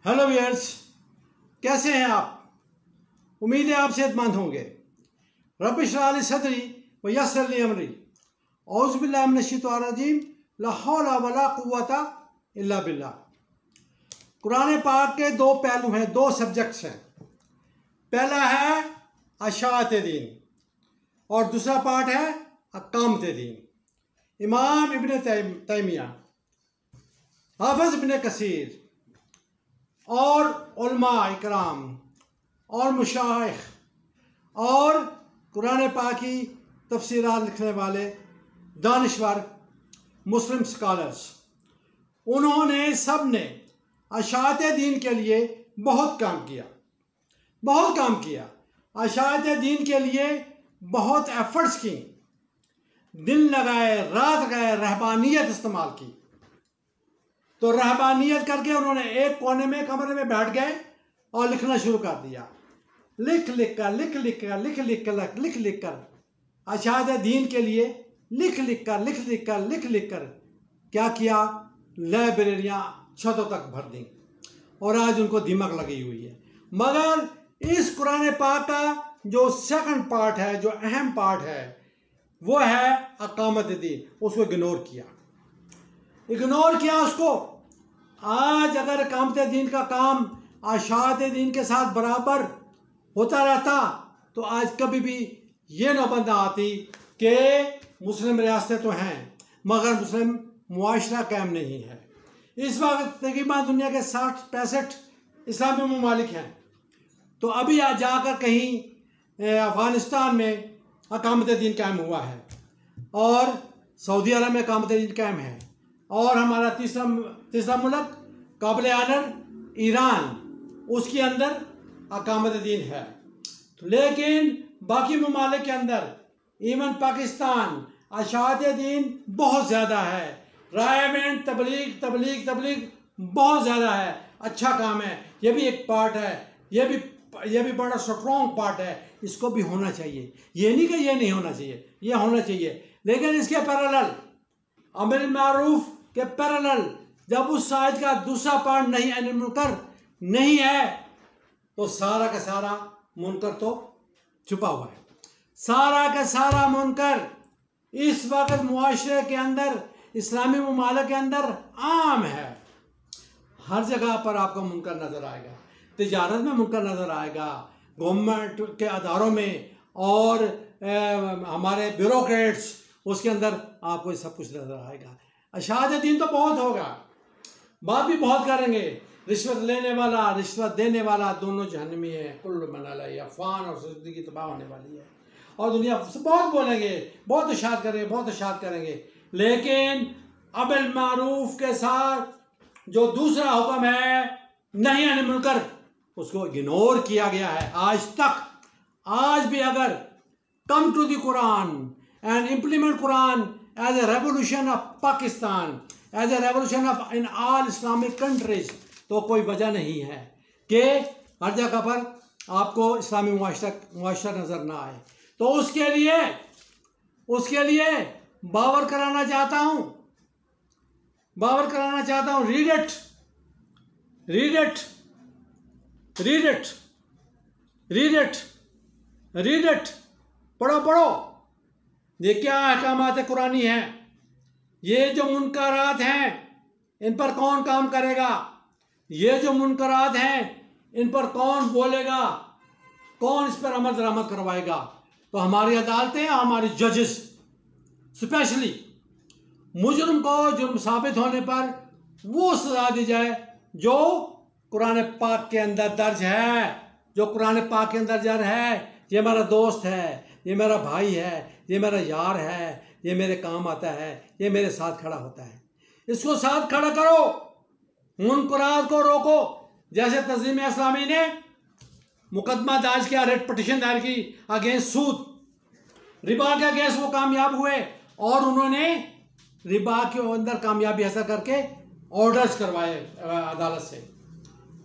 Hello viewers, कैसे हैं आप? उम्मीद है आप सेहतमंद होंगे। रब्बि इश्रह ली सदरी व यस्सिर ली अमरी। औज़ु बिल्लाहि मिनश शैतानिर रजीम। ला हौला वला कुव्वता इल्ला बिल्लाह। कुरान पाक के दो पहलू हैं, दो सब्जेक्ट्स हैं। पहला है अशाअत दीन और दूसरा पार्ट है अकामत दीन। इमाम इब्न तैमिया, हाफिज़ इब्न कसीर और उलमा इकराम और मुशाइख और कुरान पाक की तफसीरात लिखने वाले दानिश्वर मुस्लिम स्कॉलर्स, उन्होंने सब ने अशाअत दीन के लिए बहुत काम किया। अशाअत दीन के लिए बहुत एफर्ट्स की, दिन लगाए, रात गए, रहबानियत इस्तेमाल की। तो रहबानियत करके उन्होंने एक कोने में कमरे में बैठ गए और लिखना शुरू कर दिया। लिख लिख कर अशाअत दीन के लिए लिख लिख कर क्या किया, लाइब्रेरियाँ छतों तक भर दी और आज उनको दिमाग लगी हुई है। मगर इस कुरान पाक का जो सेकंड पार्ट है, जो अहम पार्ट है, वो है अकामत दीन। उसको इग्नोर किया उसको। आज अगर अकामत दीन का काम अशाअत दीन के साथ बराबर होता रहता तो आज कभी भी ये नौबत ना आती कि मुस्लिम रियासतें तो हैं मगर मुस्लिम मुआशरा कायम नहीं है। इस वक्त तकरीबन दुनिया के 60-65 इस्लामी ममालिक हैं। तो अभी आज जाकर कहीं अफ़गानिस्तान में अकामत दीन कायम हुआ है और सऊदी अरब में अकामत दीन कायम है और हमारा तीसरा मुल्क काबिल आनर ईरान, उसके अंदर अकामत दीन है। लेकिन बाकी ममालिक के अंदर, इवन पाकिस्तान, अशाअत दीन बहुत ज़्यादा है। रायमेंट तबलीग बहुत ज़्यादा है। अच्छा काम है, ये भी एक पार्ट है, ये भी बड़ा स्ट्रॉन्ग पार्ट है। इसको भी होना चाहिए। ये नहीं कि ये नहीं होना चाहिए, ये होना चाहिए। लेकिन इसके पैरेलल, अमर मारूफ के पैरेलल, जब उस आयत का दूसरा पार्ट नहीं अनिल मुनकर नहीं है तो सारा का सारा मुनकर तो छुपा हुआ है। सारा का सारा मुनकर इस वक्त मुआशरे के अंदर, इस्लामी ममालिक के अंदर आम है। हर जगह पर आपको मुनकर नज़र आएगा। तिजारत में मुनकर नज़र आएगा, गवर्नमेंट के अदारों में और हमारे ब्यूरोक्रेट्स, उसके अंदर आपको सब कुछ नज़र आएगा। अशाअत दीन तो बहुत होगा, बात भी बहुत करेंगे। रिश्वत लेने वाला, रिश्वत देने वाला दोनों जहन्नमी है। कुल्लु मन अलैहा फ़ान, और ज़िंदगी तबाह होने वाली है। और दुनिया बहुत बोलेंगे, बहुत इशाअत करेंगे। लेकिन अमल मारूफ के साथ जो दूसरा हुक्म है नहीं अनिल मुनकर, उसको इग्नोर किया गया है आज तक। आज भी अगर come to the Quran and implement Quran as a revolution of Pakistan, as a revolution of in all Islamic countries, तो कोई वजह नहीं है कि हर जगह पर आपको इस्लामी मुआशरा नज़र ना आए। तो उसके लिए बावर कराना चाहता हूँ। रीड इट, पढ़ो। ये क्या अहकामात कुरानी हैं? ये जो मुनकरात हैं इन पर कौन काम करेगा? ये जो मुनकरात हैं इन पर कौन बोलेगा? कौन इस पर अमल दरामद करवाएगा? तो हमारी अदालतें, हमारी जजेस, स्पेशली मुजरिम को जुर्म साबित होने पर वो सजा दी जाए जो कुरान पाक के अंदर दर्ज है। जो कुरान पाक के अंदर दर्ज है, ये मेरा दोस्त है, ये मेरा भाई है, ये मेरा यार है, ये मेरे काम आता है, ये मेरे साथ खड़ा होता है। इसको साथ खड़ा करो, मुनकरात को रोको। जैसे तंजीम इस्लामी ने मुकदमा दर्ज किया, रेट पटिशन दायर की अगेंस्ट सूद, रिबा के अगेंस्ट, वो कामयाब हुए और उन्होंने रिबा के अंदर कामयाबी हासिल करके ऑर्डर्स करवाए अदालत से।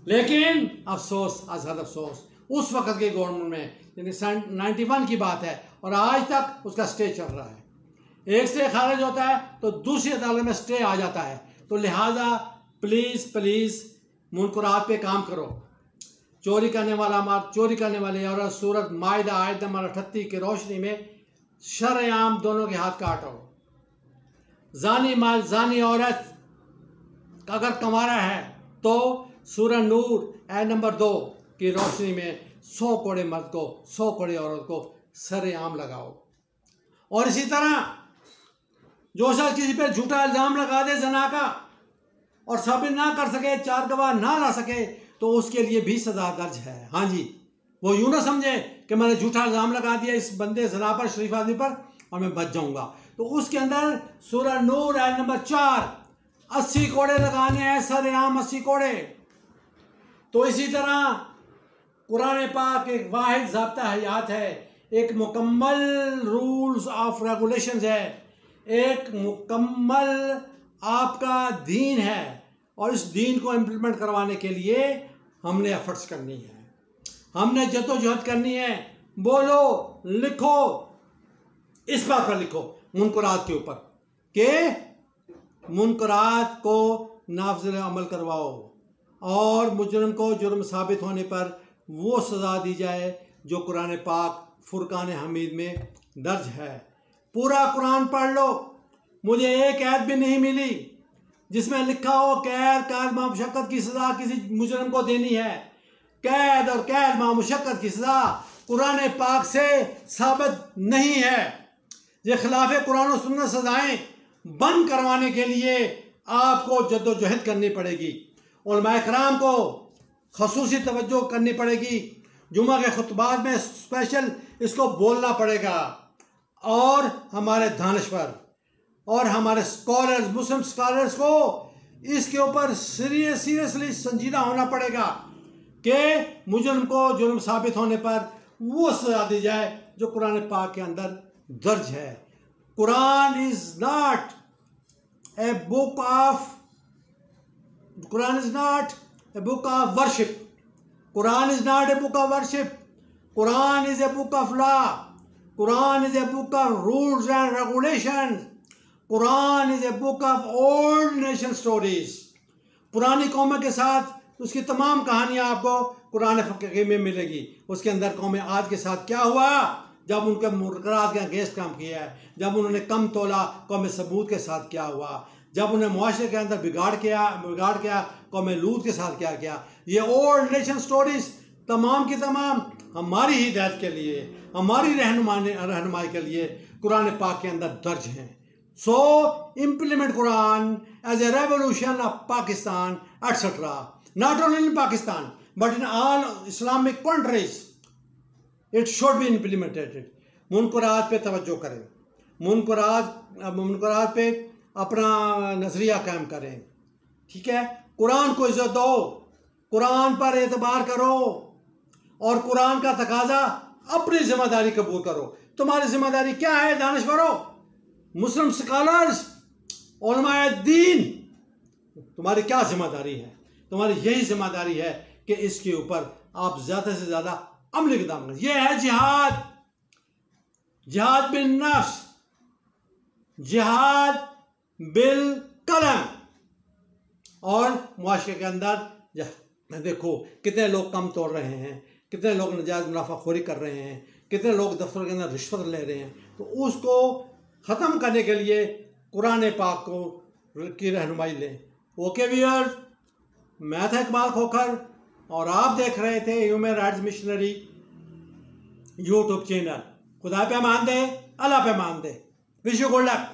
लेकिन अफसोस, असद अफसोस, उस वक्त के गवर्नमेंट में, यानी 91 की बात है और आज तक उसका स्टे चल रहा है। एक से खारिज होता है तो दूसरी अदालत में स्टे आ जाता है। तो लिहाजा प्लीज़ मुनकरात पे काम करो। चोरी करने वाले औरत सूरत माइदा आयत नंबर 38 की रोशनी में शरेआम दोनों के हाथ काटो। जानी औरत अगर कमारा है तो सूरह नूर आयत नंबर 2 की रोशनी में 100 कोड़े मर्द को 100 कोड़े औरत को सरेआम लगाओ। और इसी तरह जो शख्स किसी पर झूठा इल्ज़ाम लगा दे ज़ना का और साबित ना कर सके, 4 गवाह ना ला सके, तो उसके लिए भी सज़ा दर्ज है। हाँ जी, वो यूँ ना समझे कि मैंने झूठा इल्ज़ाम लगा दिया इस बंदे ज़ना पर, शरीफ आदमी पर, और मैं बच जाऊँगा। तो उसके अंदर सूरह नूर आयत नंबर 4 80 कोड़े लगाने हैं, सरेआम 80 कोड़े। तो इसी तरह कुरान पाक एक वाहिद ज़ाब्ता हयात है, एक मुकम्मल रूल्स ऑफ रेगुलेशंस है, एक मुकम्मल आपका दीन है, और इस दीन को इम्प्लीमेंट करवाने के लिए हमने एफर्ट्स करनी है, हमने जद्दोजहद करनी है। बोलो, लिखो, इस बात पर लिखो मुनकरात के ऊपर कि मुनकरात को नाफिज़ अमल करवाओ और मुजरिम को जुर्म साबित होने पर वो सज़ा दी जाए जो कुरान पाक फुरकान हमीद में दर्ज है। पूरा कुरान पढ़ लो, मुझे एक आयत भी नहीं मिली जिसमें लिखा हो कैद मामुशक्कत की सज़ा किसी मुजरिम को देनी है। कैद और कैद मामुशक्कत की सज़ा कुरान पाक से साबित नहीं है। ये खिलाफ कुरान और सुन्नत सज़ाएँ बंद करवाने के लिए आपको जद्दोजहद करनी पड़ेगी। उलमाए किराम को खसूसी तवज्जो करनी पड़ेगी, जुमा के खुतबात में स्पेशल इसको बोलना पड़ेगा, और हमारे दानिश्वर और हमारे स्कॉलर्स, मुस्लिम स्कॉलर्स को इसके ऊपर सीरियसली संजीदा होना पड़ेगा कि मुजरिम को जुर्म साबित होने पर वो सज़ा दी जाए जो कुरान पाक के अंदर दर्ज है। Quran is not a book of worship. Quran is not a book of worship. Quran is a book of law. Quran is a book of rules and regulations. Quran is a book of old nation stories. पुरानी कौमों के साथ उसकी तमाम कहानियाँ आपको कुरान फकीह में मिलेगी। उसके अंदर कौम आद के साथ क्या हुआ जब उनके मुनकरात के अगेंस्ट काम किया है, जब उन्होंने कम तोला कौम सबूत के साथ क्या हुआ, जब उन्हें मुआशरे के अंदर बिगाड़ किया कौम लूत के साथ क्या किया। ये ओल्ड नेशन स्टोरीज तमाम की तमाम हमारी हिदायत के लिए, हमारी रहनुमाई के लिए कुरान पाक के अंदर दर्ज हैं। So implement Quran as a revolution of Pakistan etcetera, not only in Pakistan but in all Islamic countries it should be implemented. मुनकरात पे तवज्जो करें, मुनकरात पे अपना नज़रिया कायम करें, ठीक है। कुरान को इज्जत दो, कुरान पर एतबार करो और कुरान का तकाजा अपनी जिम्मेदारी कबूल करो। तुम्हारी जिम्मेदारी क्या है दानिश्वरों, मुस्लिम स्कॉलर्स, उलमाए दीन, तुम्हारी क्या जिम्मेदारी है? तुम्हारी यही जिम्मेदारी है कि इसके ऊपर आप ज़्यादा से ज़्यादा अमल इक़दाम करें। यह है जिहाद, जिहाद बिन नफ्स, जिहाद बिल कलम। और मुआशरे के अंदर देखो कितने लोग कम तोड़ रहे हैं, कितने लोग नजायज़ मुनाफाखोरी कर रहे हैं, कितने लोग दफ्तर के अंदर रिश्वत ले रहे हैं। तो उसको ख़त्म करने के लिए कुरान पाक की रहनुमाई लें। ओके व्यूअर्स, मैं था इकबाल खोखर और आप देख रहे थे human rights missionary YouTube channel. खुदा पे मान दे, अल्लाह पे मान दे। Wish you good luck.